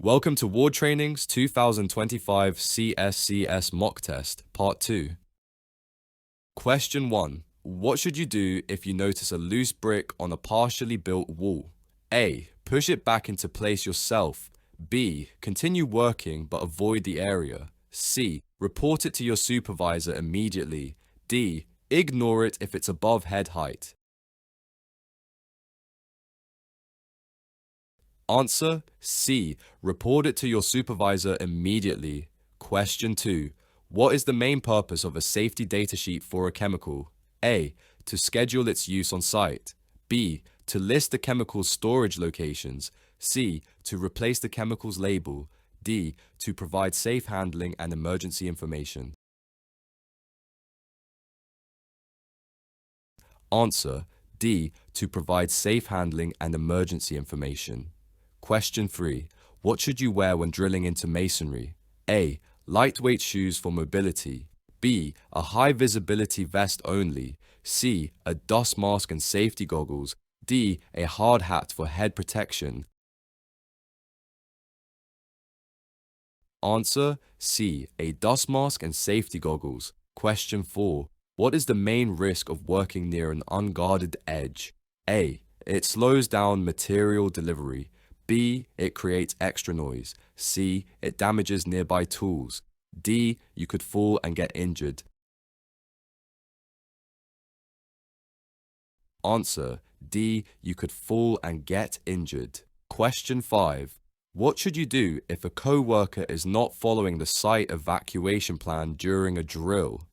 Welcome to Ward Training's 2025 CSCS Mock Test, Part 2. Question 1. What should you do if you notice a loose brick on a partially built wall? A. Push it back into place yourself. B. Continue working but avoid the area. C. Report it to your supervisor immediately. D. Ignore it if it's above head height. Answer C. Report it to your supervisor immediately. Question 2. What is the main purpose of a safety datasheet for a chemical? A. To schedule its use on site. B. To list the chemical's storage locations. C. To replace the chemical's label. D. To provide safe handling and emergency information. Answer D. To provide safe handling and emergency information. Question 3. What should you wear when drilling into masonry? A. Lightweight shoes for mobility. B. A high visibility vest only. C. A dust mask and safety goggles. D. A hard hat for head protection. Answer C. A dust mask and safety goggles. Question 4. What is the main risk of working near an unguarded edge? A. It slows down material delivery. B. It creates extra noise. C. It damages nearby tools. D. You could fall and get injured. Answer D. You could fall and get injured. Question 5. What should you do if a co-worker is not following the site evacuation plan during a drill?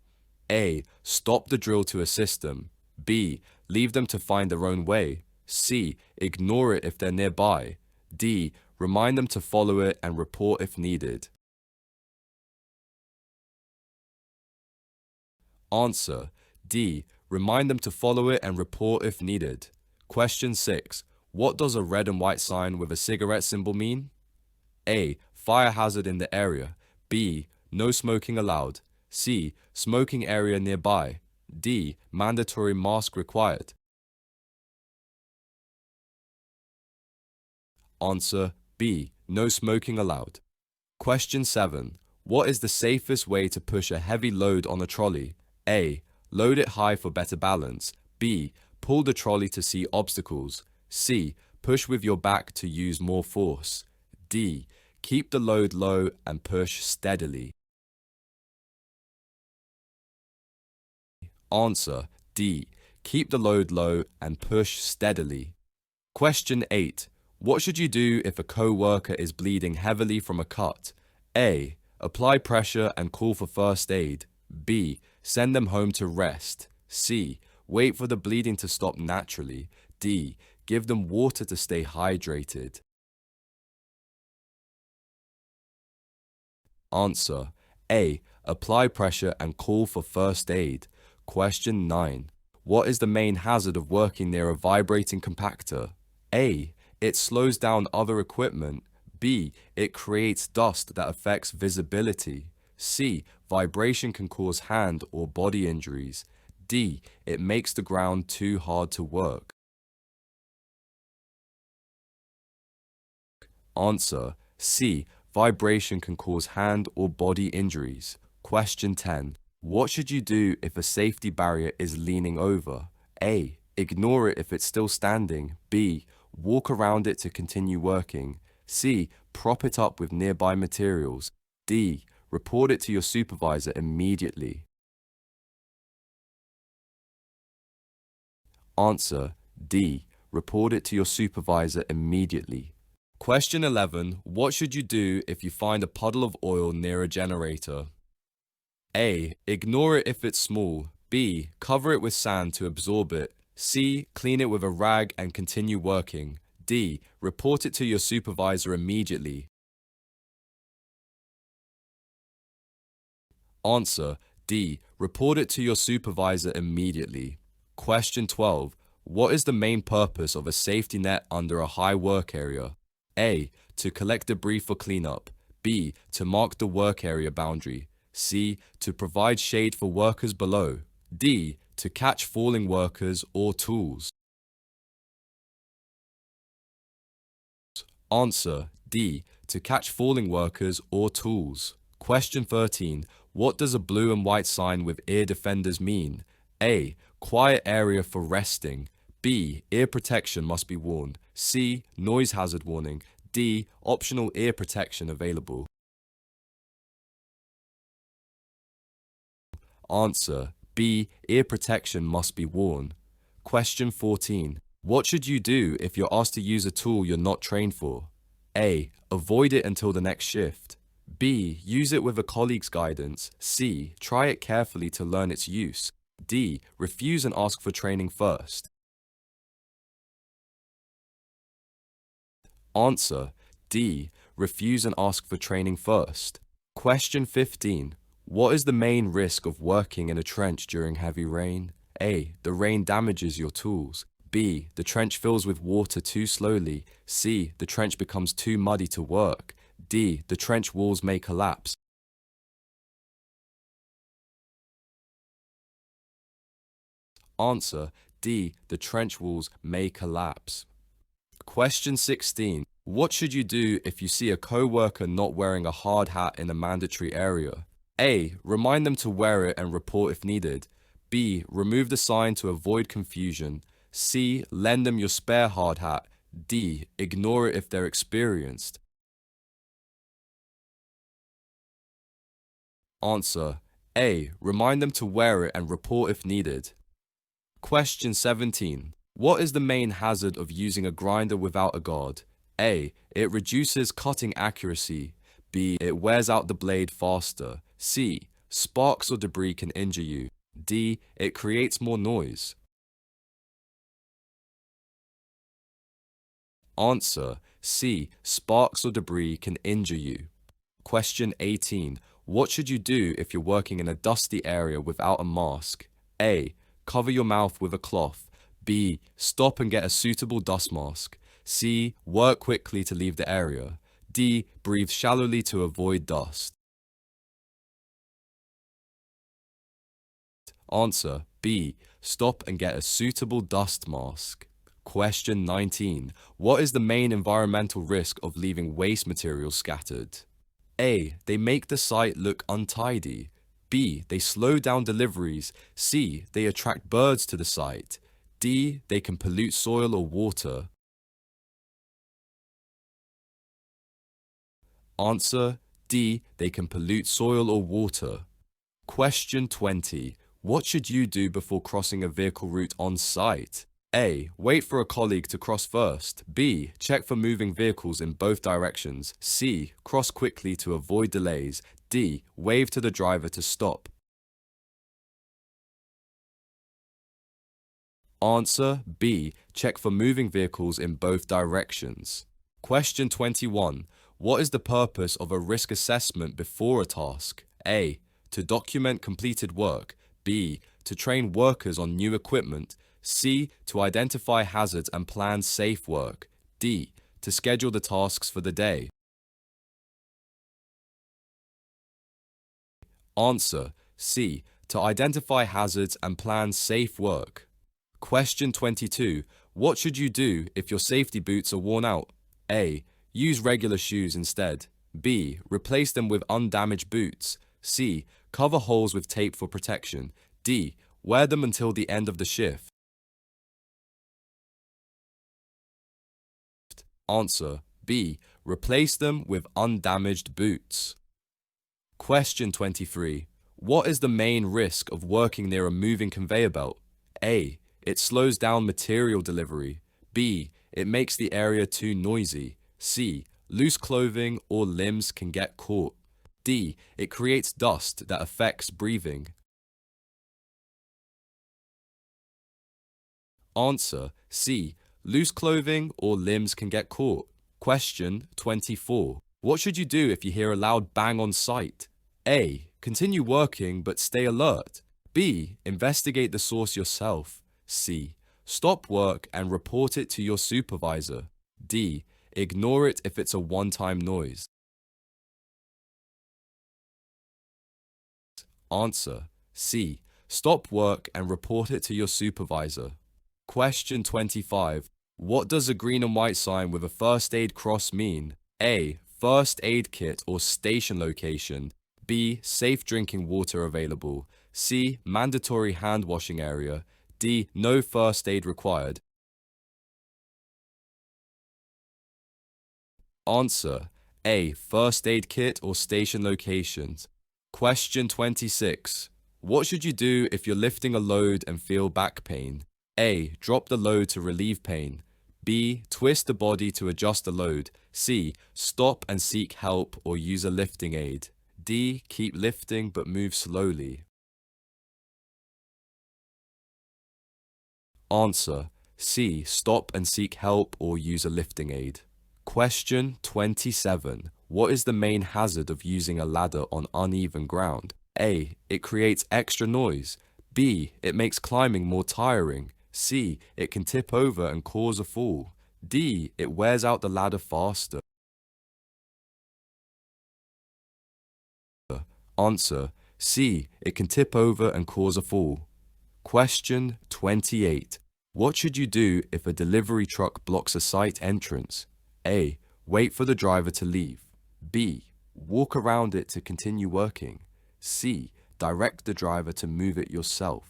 A. Stop the drill to assist them. B. Leave them to find their own way. C. Ignore it if they're nearby. D. Remind them to follow it and report if needed. Answer D. Remind them to follow it and report if needed. Question 6. What does a red and white sign with a cigarette symbol mean? A. Fire hazard in the area. B. No smoking allowed. C. Smoking area nearby. D. Mandatory mask required. Answer B. No smoking allowed. Question 7. What is the safest way to push a heavy load on a trolley? A. Load it high for better balance. B. Pull the trolley to see obstacles. C. Push with your back to use more force. D. Keep the load low and push steadily. Answer D. Keep the load low and push steadily. Question 8. What should you do if a co-worker is bleeding heavily from a cut? A. Apply pressure and call for first aid. B. Send them home to rest. C. Wait for the bleeding to stop naturally. D. Give them water to stay hydrated. Answer A. Apply pressure and call for first aid. Question 9. What is the main hazard of working near a vibrating compactor? A. It slows down other equipment. B. It creates dust that affects visibility. C. Vibration can cause hand or body injuries. D. It makes the ground too hard to work. Answer C. Vibration can cause hand or body injuries. Question 10. What should you do if a safety barrier is leaning over? A. Ignore it if it's still standing. B. Walk around it to continue working. C. Prop it up with nearby materials. D. Report it to your supervisor immediately. Answer D. Report it to your supervisor immediately. Question 11. What should you do if you find a puddle of oil near a generator? A. Ignore it if it's small. B. Cover it with sand to absorb it. C. Clean it with a rag and continue working. D. Report it to your supervisor immediately. Answer D. Report it to your supervisor immediately. Question 12. What is the main purpose of a safety net under a high work area? A. To collect debris for cleanup. B. To mark the work area boundary. C. To provide shade for workers below. D. To catch falling workers or tools. Answer D. to catch falling workers or tools. Question 13. What does a blue and white sign with ear defenders mean? A. Quiet area for resting. B. Ear protection must be worn. C. Noise hazard warning. D. Optional ear protection available. Answer. B. Ear protection must be worn. Question 14. What should you do if you're asked to use a tool you're not trained for? A. Avoid it until the next shift. B. Use it with a colleague's guidance. C. Try it carefully to learn its use. D. Refuse and ask for training first. Answer. D. Refuse and ask for training first. Question 15. What is the main risk of working in a trench during heavy rain? A. The rain damages your tools. B. The trench fills with water too slowly. C. The trench becomes too muddy to work. D. The trench walls may collapse. Answer. D. The trench walls may collapse. Question 16. What should you do if you see a co-worker not wearing a hard hat in a mandatory area? A. Remind them to wear it and report if needed. B. Remove the sign to avoid confusion. C. Lend them your spare hard hat. D. Ignore it if they're experienced. Answer. A. Remind them to wear it and report if needed. Question 17. What is the main hazard of using a grinder without a guard? A. It reduces cutting accuracy. B. It wears out the blade faster. C. Sparks or debris can injure you. D. It creates more noise. Answer. C. Sparks or debris can injure you. Question 18. What should you do if you're working in a dusty area without a mask? A. Cover your mouth with a cloth. B. Stop and get a suitable dust mask. C. Work quickly to leave the area. D. Breathe shallowly to avoid dust. Answer. B. Stop and get a suitable dust mask. Question 19. What is the main environmental risk of leaving waste materials scattered? A. They make the site look untidy. B. They slow down deliveries. C. They attract birds to the site. D. They can pollute soil or water. Answer. D. They can pollute soil or water. Question 20. What should you do before crossing a vehicle route on site? A. Wait for a colleague to cross first. B. Check for moving vehicles in both directions. C. Cross quickly to avoid delays. D. Wave to the driver to stop. Answer. B. Check for moving vehicles in both directions. Question 21. What is the purpose of a risk assessment before a task? A. To document completed work. B. To train workers on new equipment. C. To identify hazards and plan safe work. D. To schedule the tasks for the day. Answer. C. To identify hazards and plan safe work. Question 22. What should you do if your safety boots are worn out? A. Use regular shoes instead. B. Replace them with undamaged boots. C. Cover holes with tape for protection. D. Wear them until the end of the shift. Answer. B. Replace them with undamaged boots. Question 23. What is the main risk of working near a moving conveyor belt? A. It slows down material delivery. B. It makes the area too noisy. C. Loose clothing or limbs can get caught. D. It creates dust that affects breathing. Answer. C. Loose clothing or limbs can get caught. Question 24. What should you do if you hear a loud bang on site? A. Continue working but stay alert. B. Investigate the source yourself. C. Stop work and report it to your supervisor. D. Ignore it if it's a one-time noise. Answer. C. Stop work and report it to your supervisor. Question 25. What does a green and white sign with a first aid cross mean? A. first aid kit or station location. B. Safe drinking water available. C. Mandatory hand washing area. D. No first aid required. Answer: A. First aid kit or station locations. Question 26. What should you do if you're lifting a load and feel back pain? A. Drop the load to relieve pain. B. Twist the body to adjust the load. C. Stop and seek help or use a lifting aid. D. Keep lifting but move slowly. Answer: C. Stop and seek help or use a lifting aid. Question 27. What is the main hazard of using a ladder on uneven ground? A. It creates extra noise. B. It makes climbing more tiring. C. It can tip over and cause a fall. D. It wears out the ladder faster. Answer: C. It can tip over and cause a fall. Question 28. What should you do if a delivery truck blocks a site entrance? A. Wait for the driver to leave. B. Walk around it to continue working. C. Direct the driver to move it yourself.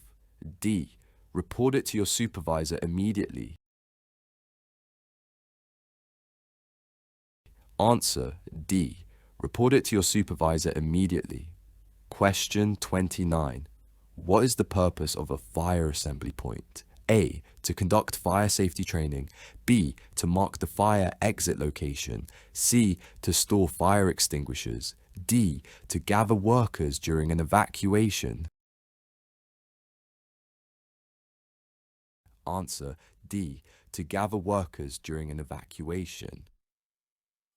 D. Report it to your supervisor immediately. Answer: D. Report it to your supervisor immediately. Question 29. What is the purpose of a fire assembly point? A. To conduct fire safety training. B. To mark the fire exit location. C. To store fire extinguishers. D. To gather workers during an evacuation. Answer: D. To gather workers during an evacuation.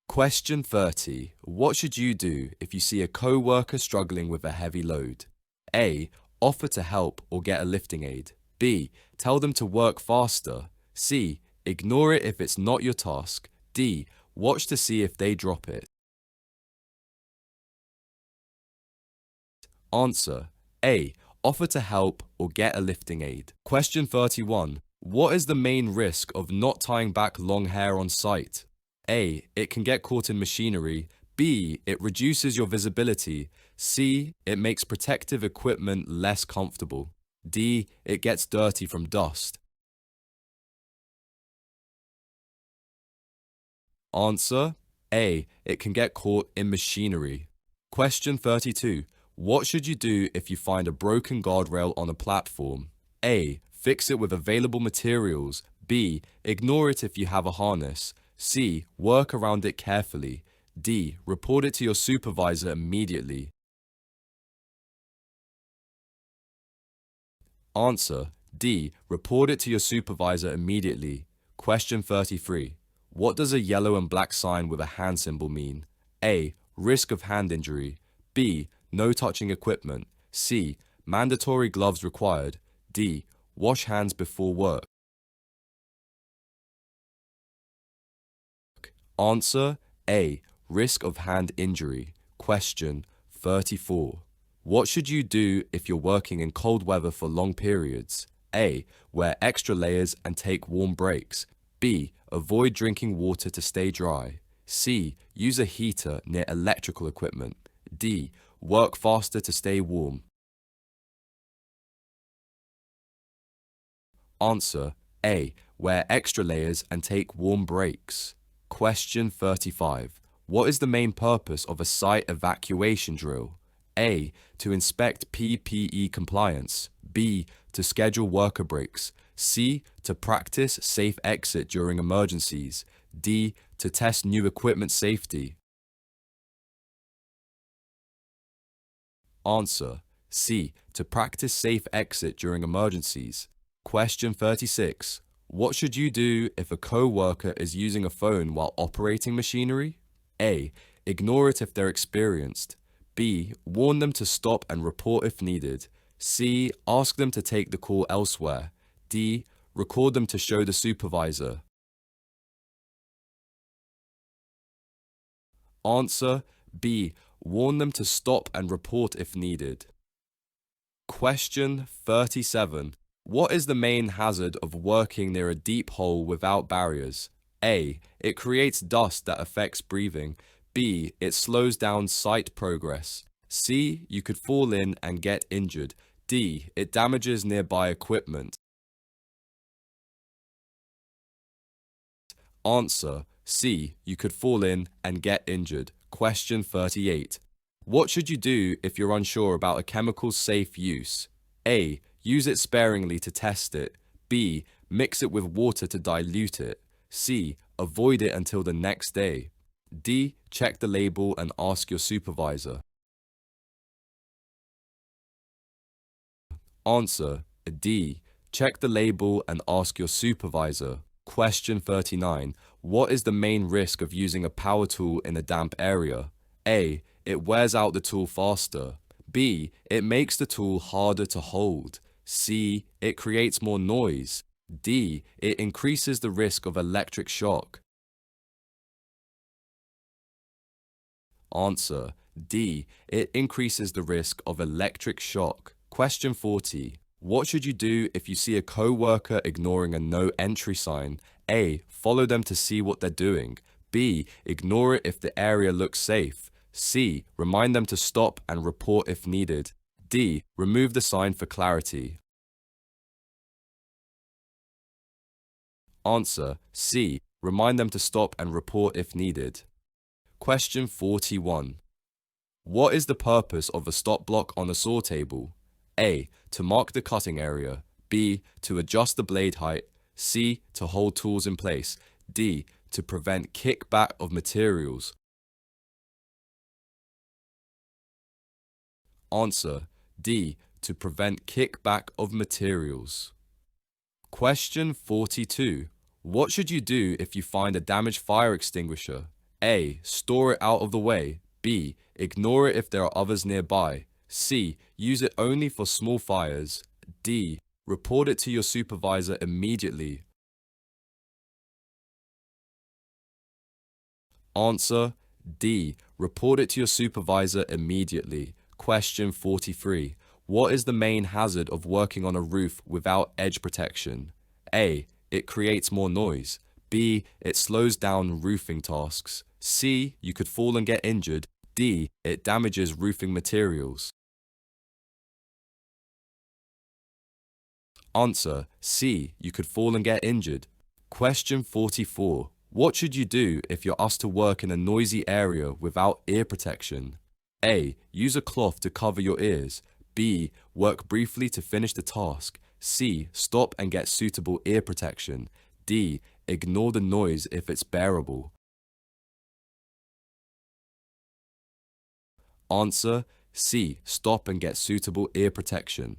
Question 30. What should you do if you see a co-worker struggling with a heavy load? A. Offer to help or get a lifting aid. B. Tell them to work faster. C. Ignore it if it's not your task. D. Watch to see if they drop it. Answer: A. Offer to help or get a lifting aid. Question 31. What is the main risk of not tying back long hair on site? A. It can get caught in machinery. B. It reduces your visibility. C. It makes protective equipment less comfortable. D. It gets dirty from dust. Answer: A. It can get caught in machinery. Question 32. What should you do if you find a broken guardrail on a platform? A. Fix it with available materials. B. Ignore it if you have a harness. C. Work around it carefully. D. Report it to your supervisor immediately. Answer: D. Report it to your supervisor immediately. Question 33. What does a yellow and black sign with a hand symbol mean? A. Risk of hand injury. B. No touching equipment. C. Mandatory gloves required. D. Wash hands before work. Answer: A. Risk of hand injury. Question 34. What should you do if you're working in cold weather for long periods? A. Wear extra layers and take warm breaks. B. Avoid drinking water to stay dry. C. Use a heater near electrical equipment. D. Work faster to stay warm. Answer: A. Wear extra layers and take warm breaks. Question 35. What is the main purpose of a site evacuation drill? A. To inspect PPE compliance. B. To schedule worker breaks. C. To practice safe exit during emergencies. D. To test new equipment safety. Answer: C. To practice safe exit during emergencies. Question 36. What should you do if a co-worker is using a phone while operating machinery? A. Ignore it if they're experienced. B. Warn them to stop and report if needed. C. Ask them to take the call elsewhere. D. Record them to show the supervisor. Answer: B. Warn them to stop and report if needed. Question 37. What is the main hazard of working near a deep hole without barriers? A. It creates dust that affects breathing. B. It slows down site progress. C. You could fall in and get injured. D. It damages nearby equipment. Answer: C. You could fall in and get injured. Question 38. What should you do if you're unsure about a chemical's safe use? A. Use it sparingly to test it. B. Mix it with water to dilute it. C. Avoid it until the next day. D. Check the label and ask your supervisor. Answer: D. Check the label and ask your supervisor. Question 39. What is the main risk of using a power tool in a damp area? A. It wears out the tool faster. B. It makes the tool harder to hold. C. It creates more noise. D. It increases the risk of electric shock. Answer: D. It increases the risk of electric shock. Question 40. What should you do if you see a co-worker ignoring a no entry sign? A. Follow them to see what they're doing. B. Ignore it if the area looks safe. C. Remind them to stop and report if needed. D. Remove the sign for clarity. Answer: C. Remind them to stop and report if needed. Question 41. What is the purpose of a stop block on a saw table? A. To mark the cutting area. B. To adjust the blade height. C. To hold tools in place. D. To prevent kickback of materials. Answer: D. To prevent kickback of materials. Question 42. What should you do if you find a damaged fire extinguisher? A. Store it out of the way. B. Ignore it if there are others nearby. C. Use it only for small fires. D. Report it to your supervisor immediately. Answer: D. Report it to your supervisor immediately. Question 43. What is the main hazard of working on a roof without edge protection? A. It creates more noise. B. It slows down roofing tasks. C. You could fall and get injured. D. It damages roofing materials. Answer: C. You could fall and get injured. Question 44. What should you do if you're asked to work in a noisy area without ear protection? A. Use a cloth to cover your ears. B. Work briefly to finish the task. C. Stop and get suitable ear protection. D. Ignore the noise if it's bearable. Answer: C. Stop and get suitable ear protection.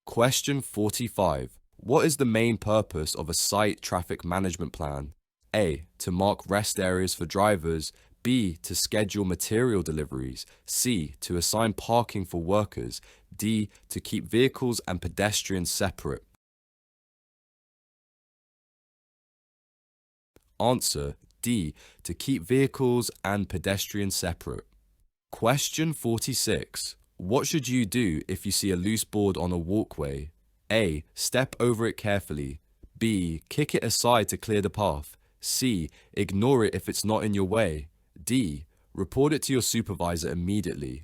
Question 45. What is the main purpose of a site traffic management plan? A. To mark rest areas for drivers. B. To schedule material deliveries. C. To assign parking for workers. D. To keep vehicles and pedestrians separate. Answer: D. To keep vehicles and pedestrians separate. Question 46. What should you do if you see a loose board on a walkway? A. Step over it carefully. B. Kick it aside to clear the path. C. Ignore it if it's not in your way. D. Report it to your supervisor immediately.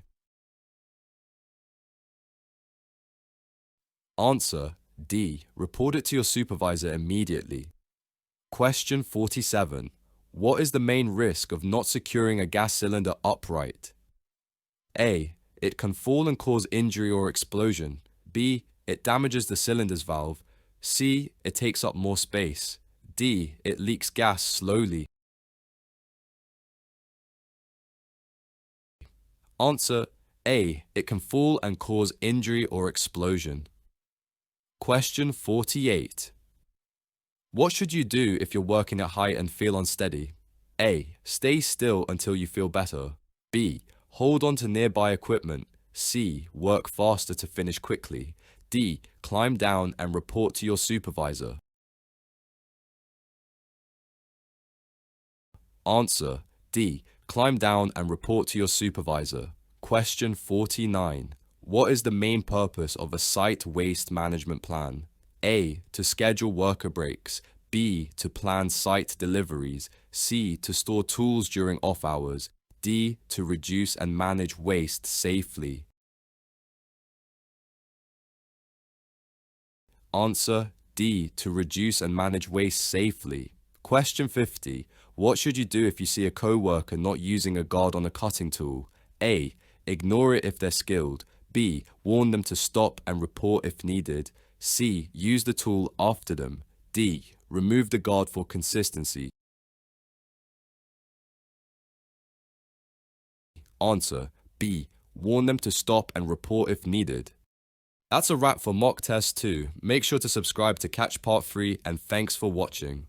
Answer: D. Report it to your supervisor immediately. Question 47. What is the main risk of not securing a gas cylinder upright? A. It can fall and cause injury or explosion. B. It damages the cylinder's valve. C. It takes up more space. D. It leaks gas slowly. Answer: A. It can fall and cause injury or explosion. Question 48. What should you do if you're working at height and feel unsteady? A. Stay still until you feel better. B. Hold on to nearby equipment. C. Work faster to finish quickly. D. Climb down and report to your supervisor. Answer: D. Climb down and report to your supervisor. Question 49. What is the main purpose of a site waste management plan? A. To schedule worker breaks. B. To plan site deliveries. C. To store tools during off hours. D. To reduce and manage waste safely. Answer D. To reduce and manage waste safely. Question 50. What should you do if you see a co-worker not using a guard on a cutting tool? A. Ignore it if they're skilled. B. Warn them to stop and report if needed. C. Use the tool after them. D. Remove the guard for consistency. Answer B. Warn them to stop and report if needed. That's a wrap for mock test 2. Make sure to subscribe to catch part 3 and thanks for watching.